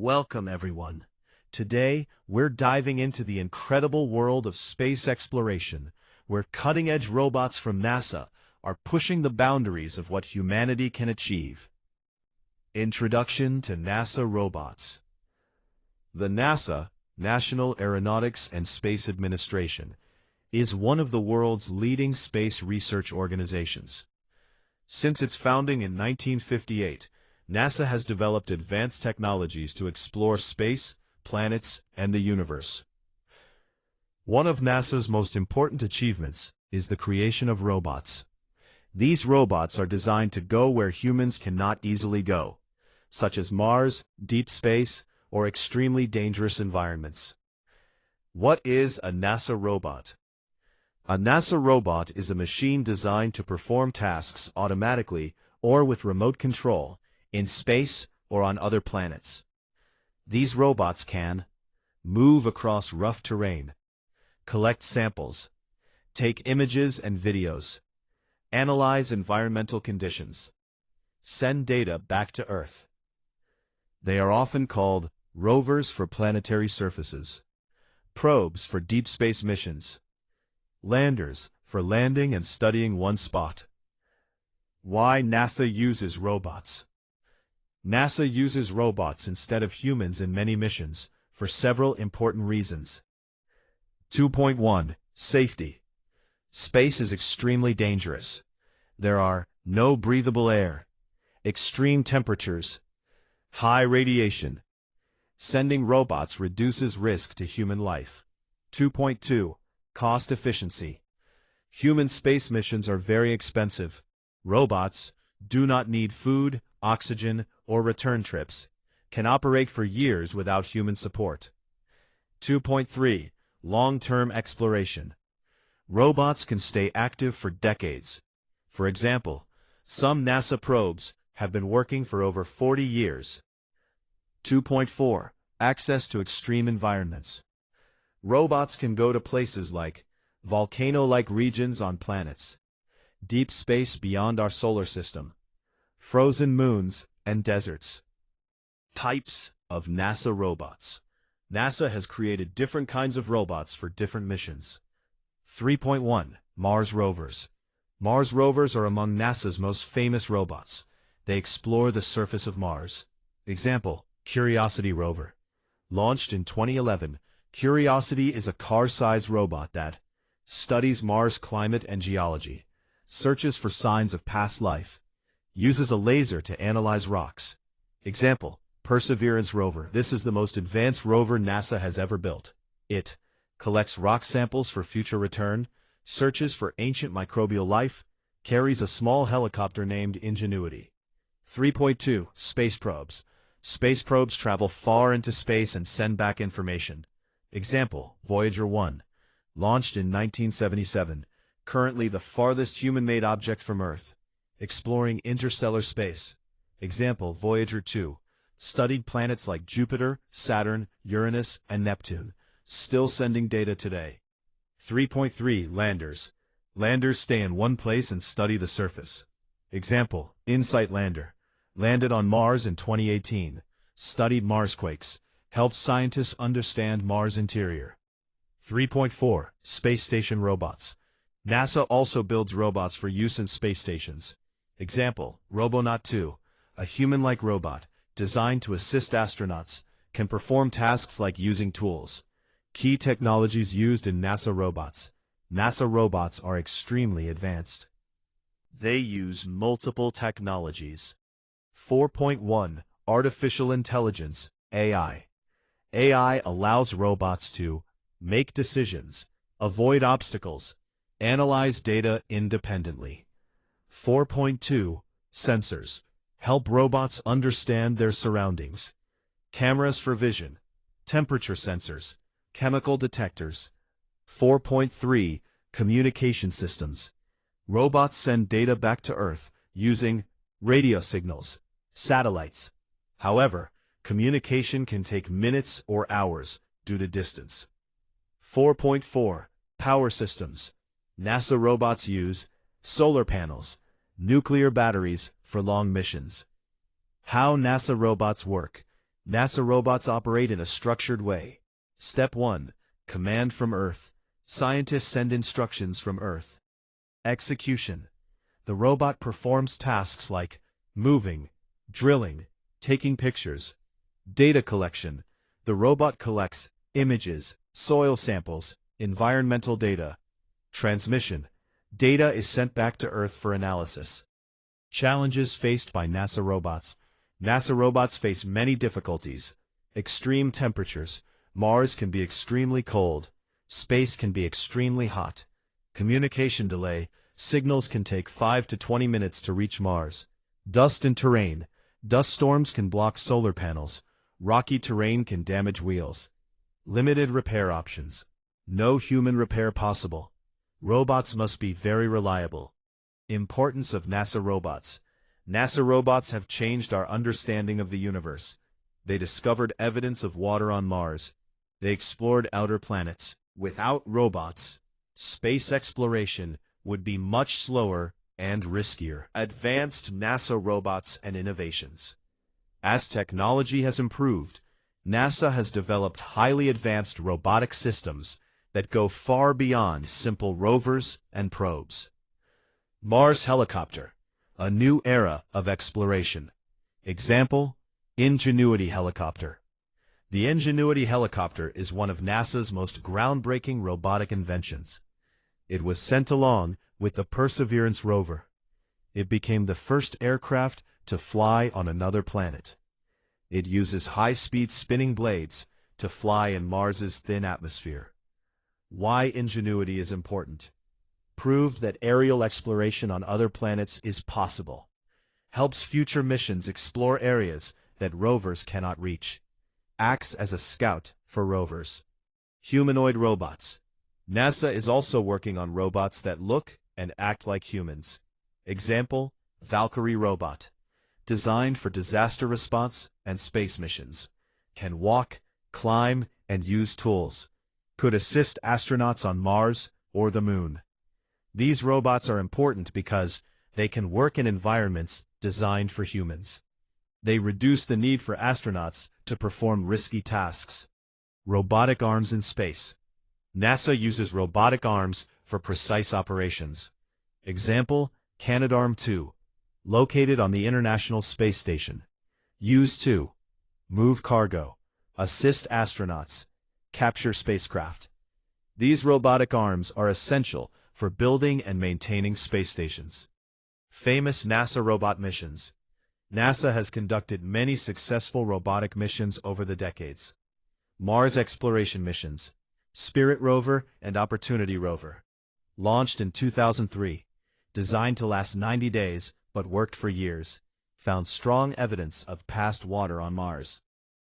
Welcome, everyone. Today, we're diving into the incredible world of space exploration, where cutting-edge robots from NASA are pushing the boundaries of what humanity can achieve. Introduction to NASA Robots. The NASA, National Aeronautics and Space Administration, is one of the world's leading space research organizations. Since its founding in 1958, NASA has developed advanced technologies to explore space, planets, and the universe. One of NASA's most important achievements is the creation of robots. These robots are designed to go where humans cannot easily go, such as Mars, deep space, or extremely dangerous environments. What is a NASA robot? A NASA robot is a machine designed to perform tasks automatically or with remote control in space or on other planets. These robots can move across rough terrain, collect samples, take images and videos, analyze environmental conditions, send data back to Earth. They are often called rovers for planetary surfaces, probes for deep space missions, landers for landing and studying one spot. Why NASA uses robots? NASA uses robots instead of humans in many missions for several important reasons. 2.1. Safety. Space is extremely dangerous. There are no breathable air, extreme temperatures, high radiation. Sending robots reduces risk to human life. 2.2. Cost efficiency. Human space missions are very expensive. Robots do not need food, oxygen, or return trips, can operate for years without human support. 2.3. Long-term exploration. Robots can stay active for decades. For example, some NASA probes have been working for over 40 years. 2.4. Access to extreme environments. Robots can go to places like volcano-like regions on planets, deep space beyond our solar system, frozen moons, and deserts. Types of NASA robots. NASA has created different kinds of robots for different missions. 3.1. Mars rovers. Mars rovers are among NASA's most famous robots. They explore the surface of Mars. Example, Curiosity rover. Launched in 2011, Curiosity is a car-sized robot that studies Mars climate and geology, searches for signs of past life, uses a laser to analyze rocks. Example, Perseverance Rover. This is the most advanced rover NASA has ever built. It collects rock samples for future return, searches for ancient microbial life, carries a small helicopter named Ingenuity. 3.2. Space probes. Space probes travel far into space and send back information. Example, Voyager 1. Launched in 1977, currently the farthest human-made object from Earth. Exploring interstellar space. Example, Voyager 2. Studied planets like Jupiter, Saturn, Uranus, and Neptune. Still sending data today. 3.3. Landers. Landers stay in one place and study the surface. Example, InSight lander. Landed on Mars in 2018. Studied Marsquakes. Helped scientists understand Mars' interior. 3.4. Space station robots. NASA also builds robots for use in space stations. Example, Robonaut 2, a human-like robot, designed to assist astronauts, can perform tasks like using tools. Key technologies used in NASA robots. NASA robots are extremely advanced. They use multiple technologies. 4.1. Artificial intelligence, AI. AI allows robots to make decisions, avoid obstacles, analyze data independently. 4.2. Sensors. Help robots understand their surroundings. Cameras for vision. Temperature sensors. Chemical detectors. 4.3. Communication systems. Robots send data back to Earth using radio signals, satellites. However, communication can take minutes or hours due to distance. 4.4. Power systems. NASA robots use solar panels, nuclear batteries for long missions. How NASA robots work. NASA robots operate in a structured way. Step 1. Command from Earth. Scientists send instructions from Earth. Execution. The robot performs tasks like moving, drilling, taking pictures. Data collection. The robot collects images, soil samples, environmental data. Transmission. Data is sent back to Earth for analysis. Challenges faced by NASA robots. NASA robots face many difficulties. Extreme temperatures. Mars can be extremely cold. Space can be extremely hot. Communication delay. Signals can take 5 to 20 minutes to reach Mars. Dust and terrain. Dust storms can block solar panels. Rocky terrain can damage wheels. Limited repair options. No human repair possible. Robots must be very reliable. Importance of NASA robots. NASA robots have changed our understanding of the universe. They discovered evidence of water on Mars. They explored outer planets. Without robots, space exploration would be much slower and riskier. Advanced NASA robots and innovations. As technology has improved, NASA has developed highly advanced robotic systems that go far beyond simple rovers and probes. Mars Helicopter, a new era of exploration. Example, Ingenuity Helicopter. The Ingenuity Helicopter is one of NASA's most groundbreaking robotic inventions. It was sent along with the Perseverance Rover. It became the first aircraft to fly on another planet. It uses high-speed spinning blades to fly in Mars's thin atmosphere. Why Ingenuity is important. Proved that aerial exploration on other planets is possible. Helps future missions explore areas that rovers cannot reach. Acts as a scout for rovers. Humanoid robots. NASA is also working on robots that look and act like humans. Example, Valkyrie robot. Designed for disaster response and space missions. Can walk, climb, and use tools. Could assist astronauts on Mars or the Moon. These robots are important because they can work in environments designed for humans. They reduce the need for astronauts to perform risky tasks. Robotic arms in space. NASA uses robotic arms for precise operations. Example, Canadarm2. Located on the International Space Station. Used to move cargo, assist astronauts, capture spacecraft. These robotic arms are essential for building and maintaining space stations. Famous NASA robot missions. NASA has conducted many successful robotic missions over the decades. Mars exploration missions. Spirit Rover and Opportunity Rover. Launched in 2003. Designed to last 90 days, but worked for years. Found strong evidence of past water on Mars.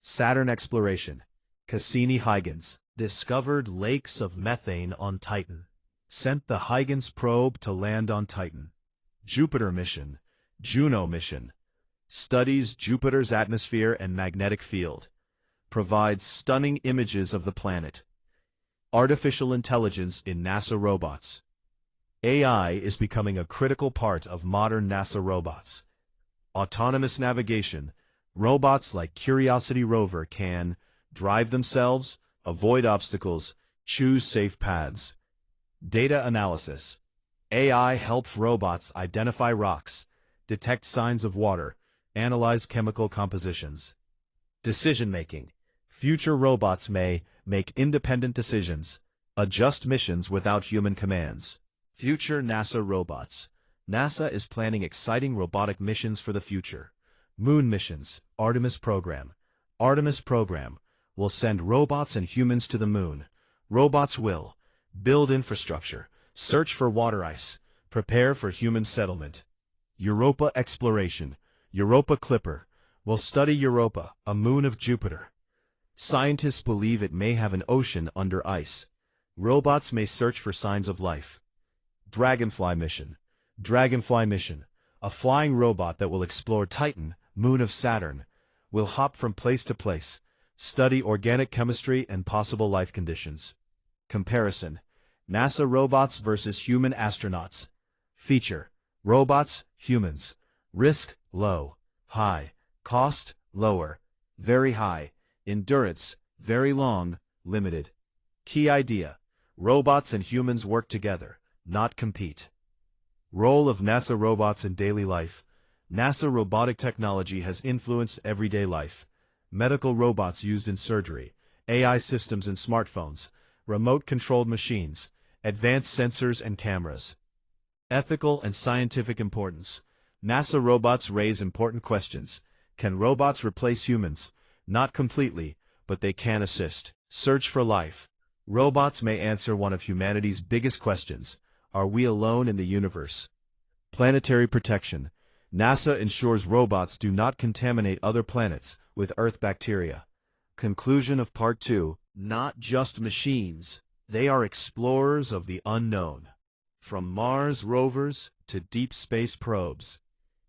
Saturn exploration. Cassini-Huygens. Discovered lakes of methane on Titan. Sent the Huygens probe to land on Titan. Jupiter mission. Juno mission. Studies Jupiter's atmosphere and magnetic field. Provides stunning images of the planet. Artificial intelligence in NASA robots. AI is becoming a critical part of modern NASA robots. Autonomous navigation. Robots like Curiosity rover can drive themselves, avoid obstacles, choose safe paths. Data analysis. AI helps robots identify rocks, detect signs of water, analyze chemical compositions. Decision-making. Future robots may make independent decisions, adjust missions without human commands. Future NASA robots. NASA is planning exciting robotic missions for the future. Moon missions, Artemis program. Artemis program will send robots and humans to the moon. Robots will build infrastructure, search for water ice, prepare for human settlement. Europa exploration. Europa Clipper will study Europa, a moon of Jupiter. Scientists believe it may have an ocean under ice. Robots may search for signs of life. Dragonfly mission. Dragonfly mission. A flying robot that will explore Titan, moon of Saturn. Will hop from place to place. Study organic chemistry and possible life conditions. Comparison. NASA robots versus human astronauts. Feature. Robots, humans. Risk, low. High. Cost, lower. very high. Endurance, very long, limited. Key idea: robots and humans work together, not compete. Role of NASA robots in daily life. NASA robotic technology has influenced everyday life. Medical robots used in surgery, AI systems in smartphones, remote-controlled machines, advanced sensors and cameras. Ethical and scientific importance. NASA robots raise important questions. Can robots replace humans? Not completely, but they can assist. Search for life. Robots may answer one of humanity's biggest questions. Are we alone in the universe? Planetary protection. NASA ensures robots do not contaminate other planets with Earth bacteria. Conclusion of Part 2. Not just machines. They are explorers of the unknown. From Mars rovers to deep space probes,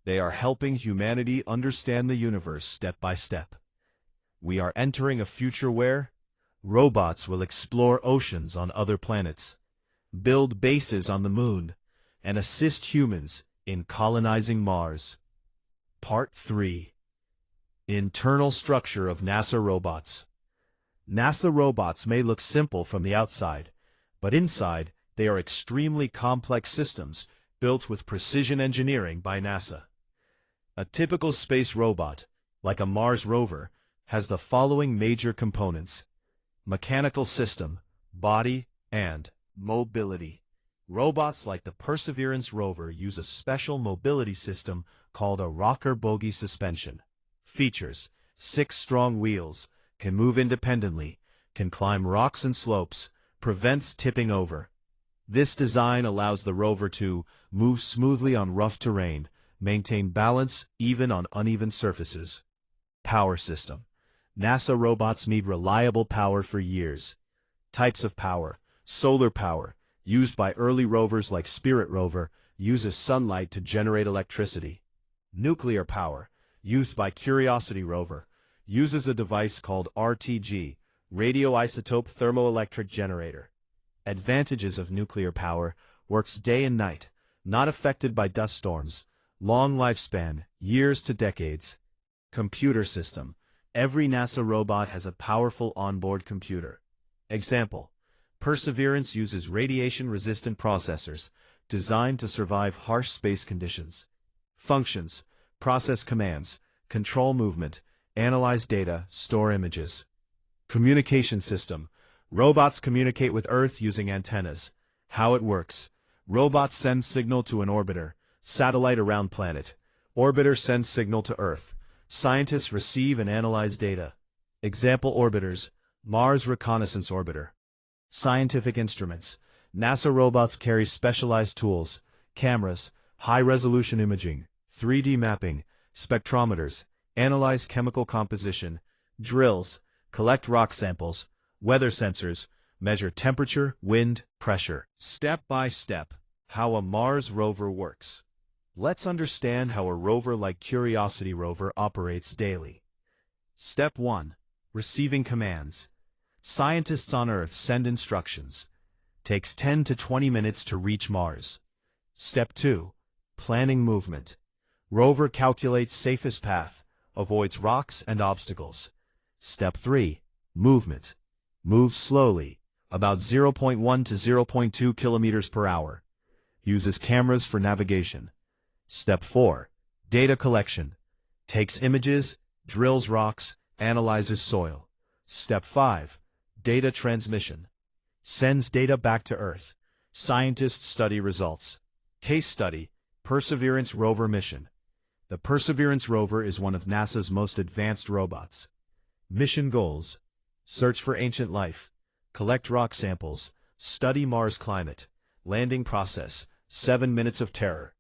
they are helping humanity understand the universe step by step. We are entering a future where robots will explore oceans on other planets, build bases on the moon, and assist humans in colonizing Mars. Part 3. Internal structure of NASA robots. NASA robots may look simple from the outside, but inside they are extremely complex systems built with precision engineering by NASA. A typical space robot, like a Mars rover, has the following major components: mechanical system, body, and mobility. Robots like the Perseverance Rover use a special mobility system called a rocker bogie suspension. Features: 6 strong wheels, can move independently, can climb rocks and slopes, prevents tipping over. This design allows the rover to move smoothly on rough terrain, maintain balance even on uneven surfaces. Power system. NASA robots need reliable power for years. Types of power. Solar power, used by early rovers like Spirit rover, uses sunlight to generate electricity. Nuclear power, used by Curiosity rover, uses a device called RTG, radioisotope thermoelectric generator. Advantages of nuclear power: works day and night, not affected by dust storms, long lifespan, years to decades. Computer system. Every NASA robot has a powerful onboard computer. Example: Perseverance uses radiation-resistant processors designed to survive harsh space conditions. Functions: process commands, control movement, analyze data, store images. Communication system. Robots communicate with Earth using antennas. How it works: robots send signal to an orbiter, satellite around planet. Orbiter sends signal to Earth. Scientists receive and analyze data. Example orbiters: Mars Reconnaissance Orbiter. Scientific instruments. NASA robots carry specialized tools, cameras, high-resolution imaging, 3D mapping, spectrometers, analyze chemical composition, drills, collect rock samples, weather sensors, measure temperature, wind, pressure. Step by step, how a Mars rover works. Let's understand how a rover like Curiosity rover operates daily. Step 1. Receiving commands. Scientists on Earth send instructions. Takes 10 to 20 minutes to reach Mars. Step 2. Planning movement. Rover calculates safest path, avoids rocks and obstacles. Step 3. Movement. Moves slowly, about 0.1 to 0.2 kilometers per hour. Uses cameras for navigation. Step 4. Data collection. Takes images, drills rocks, analyzes soil. Step 5. Data transmission. Sends data back to Earth. Scientists study results. Case study: Perseverance Rover mission. The Perseverance Rover is one of NASA's most advanced robots. Mission goals: search for ancient life, collect rock samples, study Mars climate. Landing process: 7 minutes of terror.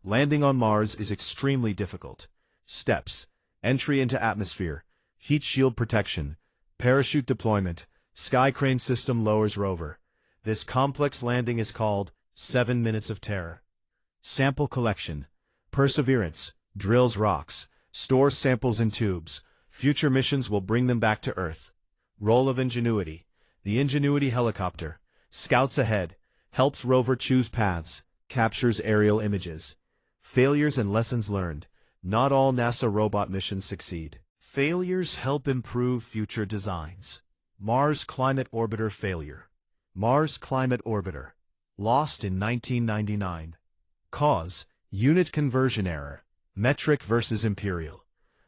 Landing on Mars is extremely difficult. Steps: entry into atmosphere, heat shield protection, parachute deployment, sky crane system lowers rover. This complex landing is called 7 minutes of terror. Sample collection: Perseverance drills rocks, stores samples in tubes. Future missions will bring them back to Earth. Role of Ingenuity. The Ingenuity Helicopter scouts ahead, helps rover choose paths, captures aerial images. Failures and lessons learned. Not all NASA robot missions succeed. Failures help improve future designs. Mars Climate Orbiter failure. Mars Climate Orbiter. Lost in 1999. Cause: unit conversion error. Metric versus imperial.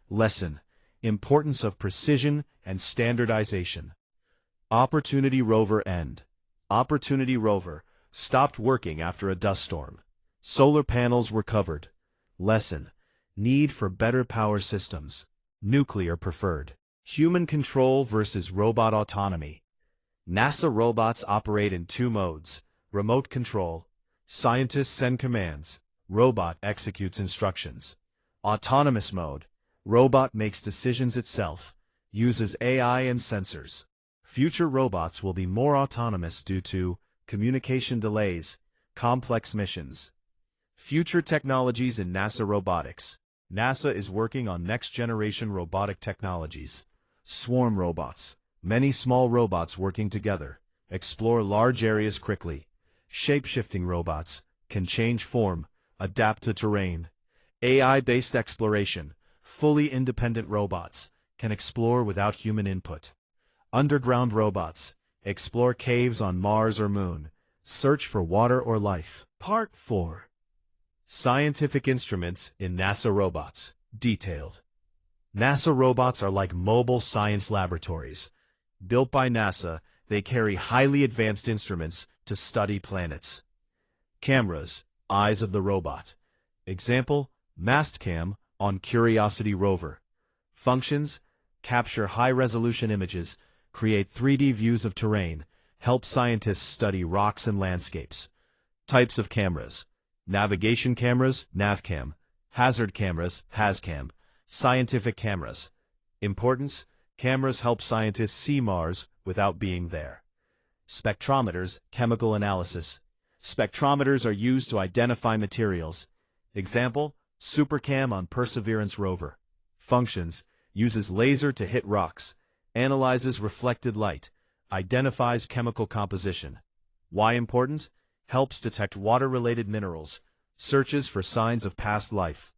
Lesson: importance of precision and standardization. Opportunity Rover end. Opportunity Rover stopped working after a dust storm. Solar panels were covered. Lesson: need for better power systems. Nuclear preferred. Human control versus robot autonomy. NASA robots operate in two modes: remote control. Scientists send commands. Robot executes instructions. Autonomous mode. Robot makes decisions itself. Uses AI and sensors. Future robots will be more autonomous due to communication delays, complex missions. Future technologies in NASA robotics. NASA is working on next-generation robotic technologies. Swarm robots. Many small robots working together. Explore large areas quickly. Shape-shifting robots. Can change form. Adapt to terrain. AI-based exploration. Fully independent robots. Can explore without human input. Underground robots. Explore caves on Mars or Moon. Search for water or life. Part 4. Scientific instruments in NASA robots. Detailed. NASA robots are like mobile science laboratories. Built by NASA, they carry highly advanced instruments to study planets. Cameras. Eyes of the robot. Example: mast cam on Curiosity rover. Functions: capture high-resolution images, create 3D views of terrain, help scientists study rocks and landscapes. Types of cameras: navigation cameras, navcam; hazard cameras, hazcam; scientific cameras. Importance: cameras help scientists see Mars without being there. Spectrometers, chemical analysis. Spectrometers are used to identify materials. Example: supercam on Perseverance Rover. Functions: uses laser to hit rocks, analyzes reflected light, identifies chemical composition. Why important? Helps detect water-related minerals, searches for signs of past life.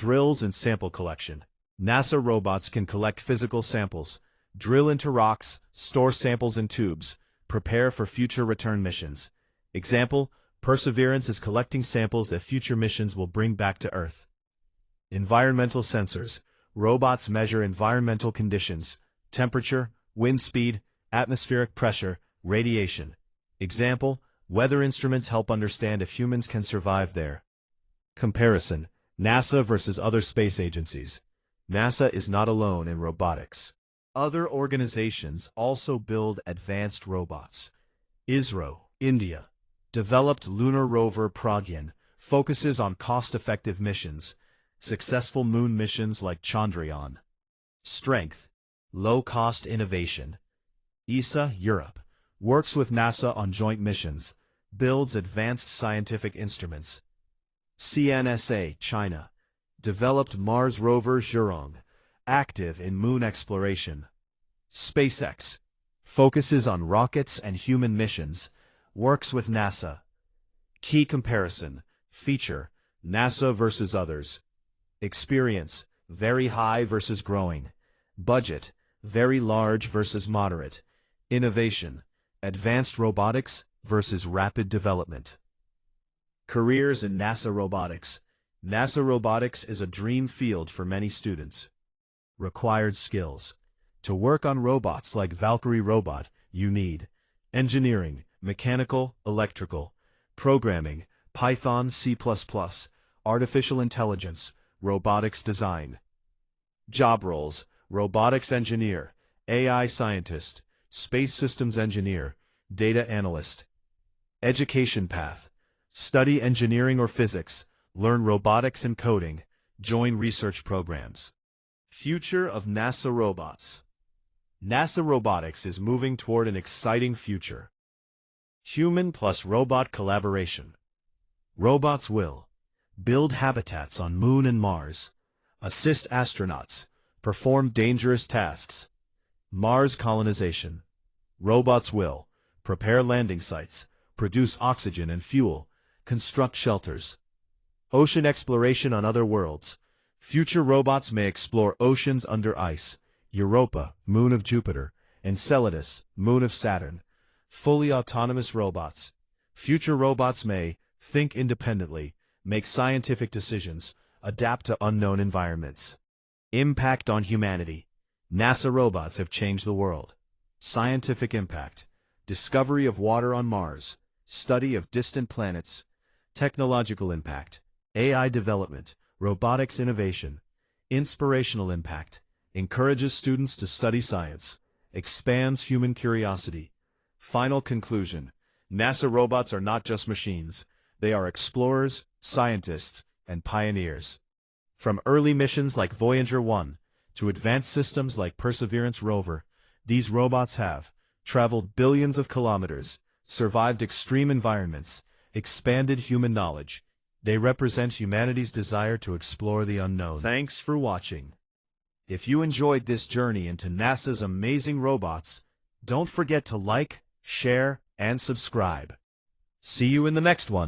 Drills and sample collection. NASA robots can collect physical samples, drill into rocks, store samples in tubes, prepare for future return missions. Example: Perseverance is collecting samples that future missions will bring back to Earth. Environmental sensors. Robots measure environmental conditions: temperature, wind speed, atmospheric pressure, radiation. Example: weather instruments help understand if humans can survive there. Comparison: NASA versus other space agencies. NASA is not alone in robotics. Other organizations also build advanced robots. ISRO, India. Developed lunar rover Pragyan, focuses on cost-effective missions. Successful moon missions like Chandrayaan. Strength: low-cost innovation. ESA, Europe. Works with NASA on joint missions. Builds advanced scientific instruments. CNSA, China. Developed Mars rover Zhurong, active in moon exploration. SpaceX. Focuses on rockets and human missions. Works with NASA. Key comparison. Feature: NASA versus others. Experience: very high versus growing. Budget: very large versus moderate. Innovation: advanced robotics versus rapid development. Careers in NASA robotics. NASA robotics is a dream field for many students. Required skills: to work on robots like Valkyrie robot, you need engineering, mechanical, electrical, programming, Python, C++, artificial intelligence, robotics design. Job roles: robotics engineer, AI scientist, space systems engineer, data analyst. Education path: study engineering or physics, learn robotics and coding, join research programs. Future of NASA robots. NASA robotics is moving toward an exciting future. Human plus robot collaboration. Robots will build habitats on Moon and Mars, assist astronauts, perform dangerous tasks. Mars colonization. Robots will prepare landing sites, produce oxygen and fuel, construct shelters. Ocean exploration on other worlds. Future robots may explore oceans under ice, Europa, moon of Jupiter, Enceladus, moon of Saturn. Fully autonomous robots. Future robots may think independently, make scientific decisions, adapt to unknown environments. Impact on humanity. NASA robots have changed the world. Scientific impact. Discovery of water on Mars. Study of distant planets. Technological impact. AI development. Robotics innovation. Inspirational impact. Encourages students to study science. Expands human curiosity. Final conclusion. NASA robots are not just machines. They are explorers, scientists, and pioneers. From early missions like Voyager 1 to advanced systems like Perseverance Rover, these robots have traveled billions of kilometers, survived extreme environments, expanded human knowledge. They represent humanity's desire to explore the unknown. Thanks for watching. If you enjoyed this journey into NASA's amazing robots, don't forget to like, share, and subscribe. See you in the next one.